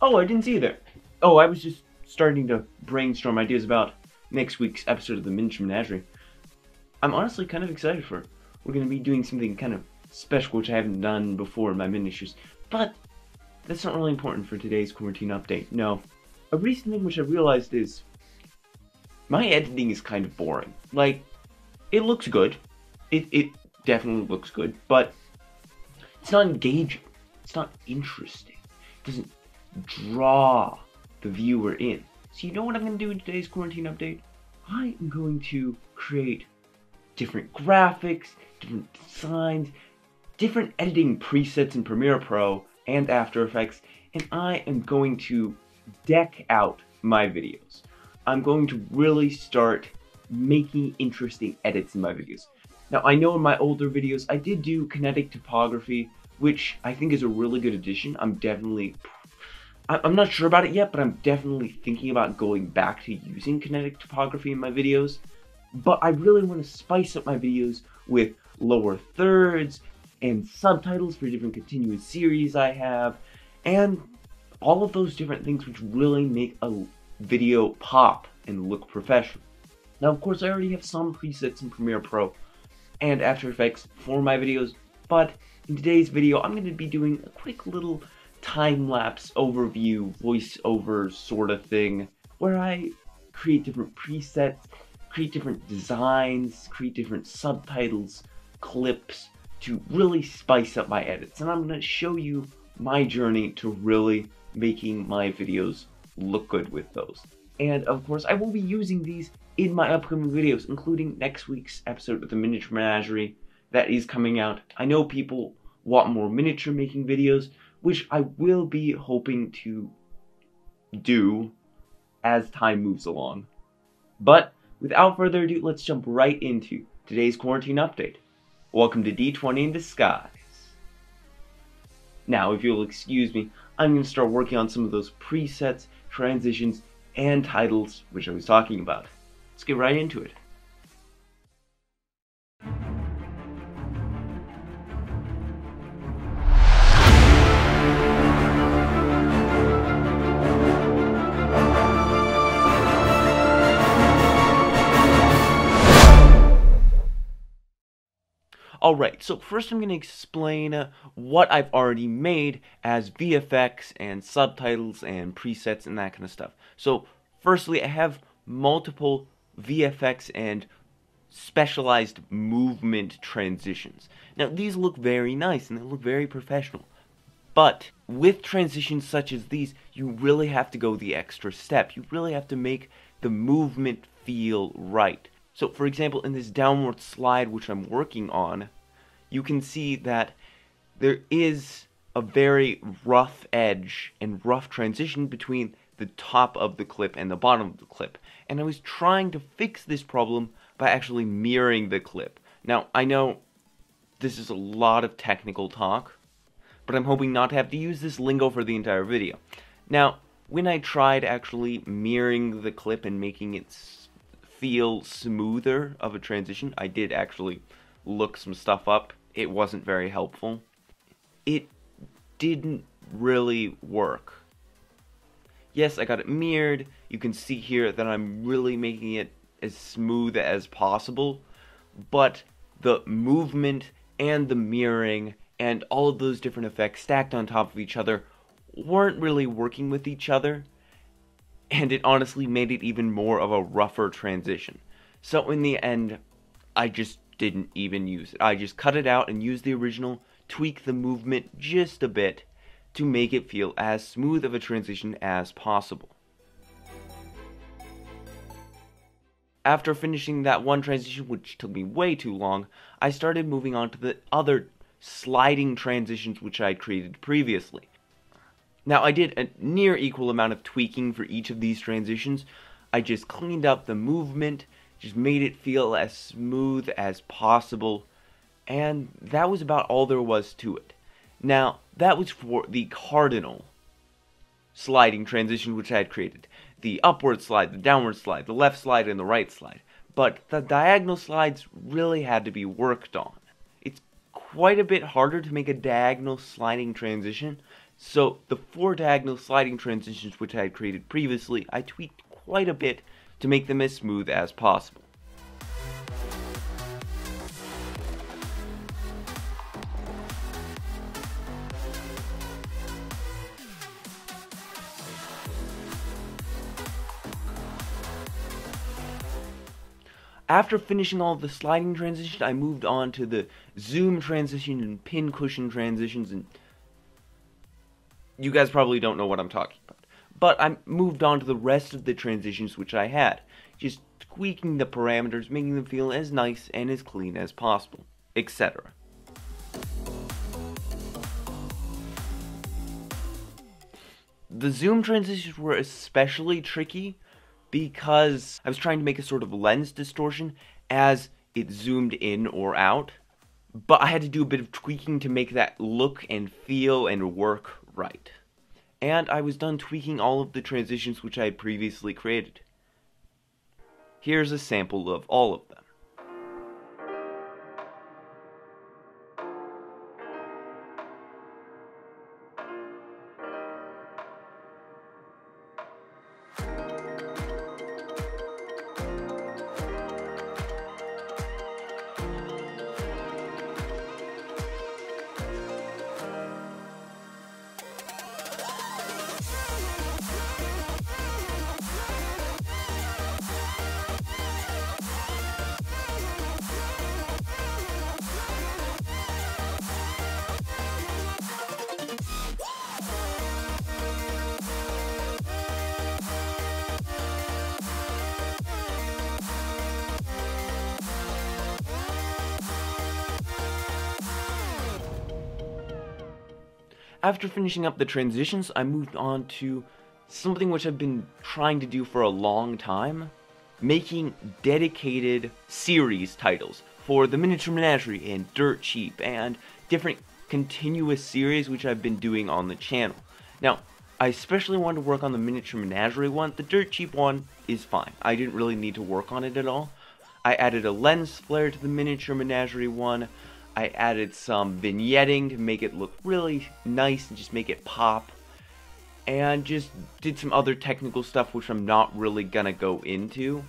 Oh, I didn't see you there. Oh, I was just starting to brainstorm ideas about next week's episode of the Miniature Menagerie. I'm honestly kind of excited for it. We're going to be doing something kind of special, which I haven't done before in my miniatures. But that's not really important for today's quarantine update. No. A recent thing which I realized is my editing is kind of boring. Like, it looks good. It definitely looks good, but it's not engaging. It's not interesting. It doesn't draw the viewer in. So you know what I'm going to do in today's quarantine update? I am going to create different graphics, different designs, different editing presets in Premiere Pro and After Effects, and I am going to deck out my videos. I'm going to really start making interesting edits in my videos. Now, I know in my older videos I did do kinetic topography, which I think is a really good addition. I'm not sure about it yet, but I'm definitely thinking about going back to using kinetic topography in my videos. But I really want to spice up my videos with lower thirds and subtitles for different continuous series I have, and all of those different things which really make a video pop and look professional. Now, of course, I already have some presets in Premiere Pro and After Effects for my videos, but in today's video, I'm going to be doing a quick little time-lapse overview, voiceover sort of thing, where I create different presets, create different designs, create different subtitles, clips, to really spice up my edits. And I'm going to show you my journey to really making my videos look good with those. And of course, I will be using these in my upcoming videos, including next week's episode of the Miniature Menagerie that is coming out. I know people want more miniature making videos, which I will be hoping to do as time moves along. But without further ado, let's jump right into today's quarantine update. Welcome to D20 in disguise. Now, if you'll excuse me, I'm going to start working on some of those presets, transitions, and titles which I was talking about. Let's get right into it. Alright, so first I'm going to explain what I've already made as VFX and subtitles and presets and that kind of stuff. So firstly, I have multiple VFX and specialized movement transitions. Now these look very nice and they look very professional. But with transitions such as these, you really have to go the extra step. You really have to make the movement feel right. So for example, in this downward slide which I'm working on, you can see that there is a very rough edge and rough transition between the top of the clip and the bottom of the clip. And I was trying to fix this problem by actually mirroring the clip. Now, I know this is a lot of technical talk, but I'm hoping not to have to use this lingo for the entire video. Now, when I tried actually mirroring the clip and making it feel smoother of a transition, I did actually look some stuff up. It wasn't very helpful. It didn't really work. Yes, I got it mirrored. You can see here that I'm really making it as smooth as possible, but the movement and the mirroring and all of those different effects stacked on top of each other weren't really working with each other, and it honestly made it even more of a rougher transition. So in the end, I just didn't even use it. I just cut it out and used the original, tweak the movement just a bit to make it feel as smooth of a transition as possible. After finishing that one transition, which took me way too long, I started moving on to the other sliding transitions which I had created previously. Now, I did a near equal amount of tweaking for each of these transitions. I just cleaned up the movement, just made it feel as smooth as possible, and that was about all there was to it. Now, that was for the cardinal sliding transition which I had created. The upward slide, the downward slide, the left slide, and the right slide. But the diagonal slides really had to be worked on. It's quite a bit harder to make a diagonal sliding transition So the 4 diagonal sliding transitions which I had created previously, I tweaked quite a bit to make them as smooth as possible. After finishing all of the sliding transitions, I moved on to the zoom transition and pin cushion transitions, and you guys probably don't know what I'm talking about. But I moved on to the rest of the transitions which I had, just tweaking the parameters, making them feel as nice and as clean as possible, etc. The zoom transitions were especially tricky because I was trying to make a sort of lens distortion as it zoomed in or out, but I had to do a bit of tweaking to make that look and feel and work right. And I was done tweaking all of the transitions which I had previously created. Here's a sample of all of them. After finishing up the transitions, I moved on to something which I've been trying to do for a long time, making dedicated series titles for the Miniature Menagerie and Dirt Cheap and different continuous series which I've been doing on the channel. Now, I especially wanted to work on the Miniature Menagerie one. The Dirt Cheap one is fine. I didn't really need to work on it at all. I added a lens flare to the Miniature Menagerie one. I added some vignetting to make it look really nice and just make it pop. And just did some other technical stuff which I'm not really gonna go into.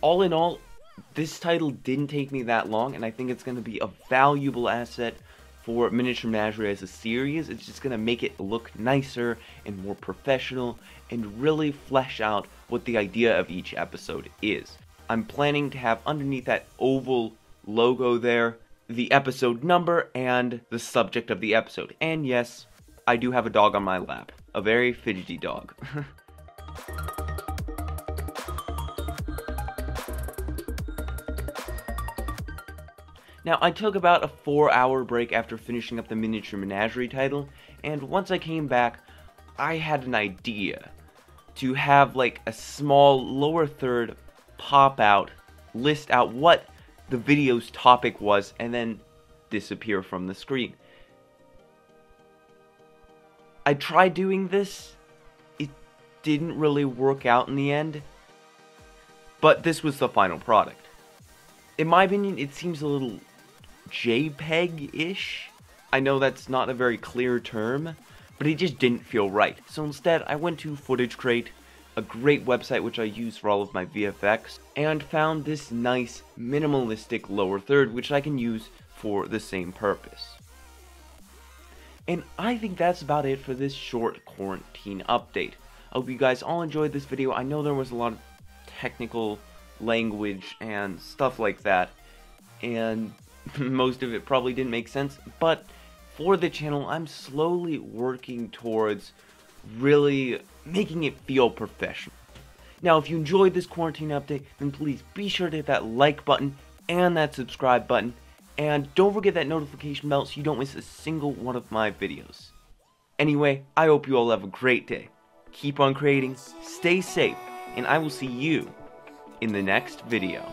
All in all, this title didn't take me that long, and I think it's going to be a valuable asset for Miniature Menagerie as a series. It's just going to make it look nicer and more professional and really flesh out what the idea of each episode is. I'm planning to have underneath that oval logo there the episode number and the subject of the episode. And yes, I do have a dog on my lap. A very fidgety dog. Now, I took about a 4-hour break after finishing up the Miniature Menagerie title, and once I came back, I had an idea to have like a small lower third pop out, list out what the video's topic was, and then disappear from the screen. I tried doing this, it didn't really work out in the end, but this was the final product. In my opinion, it seems a little JPEG-ish. I know that's not a very clear term, but it just didn't feel right. So instead, I went to Footage Crate, a great website which I use for all of my VFX, and found this nice minimalistic lower third which I can use for the same purpose. And I think that's about it for this short quarantine update. I hope you guys all enjoyed this video. I know there was a lot of technical language and stuff like that, and most of it probably didn't make sense, but for the channel, I'm slowly working towards really making it feel professional. Now, if you enjoyed this quarantine update, then please be sure to hit that like button and that subscribe button, and don't forget that notification bell so you don't miss a single one of my videos. Anyway, I hope you all have a great day. Keep on creating, stay safe, and I will see you in the next video.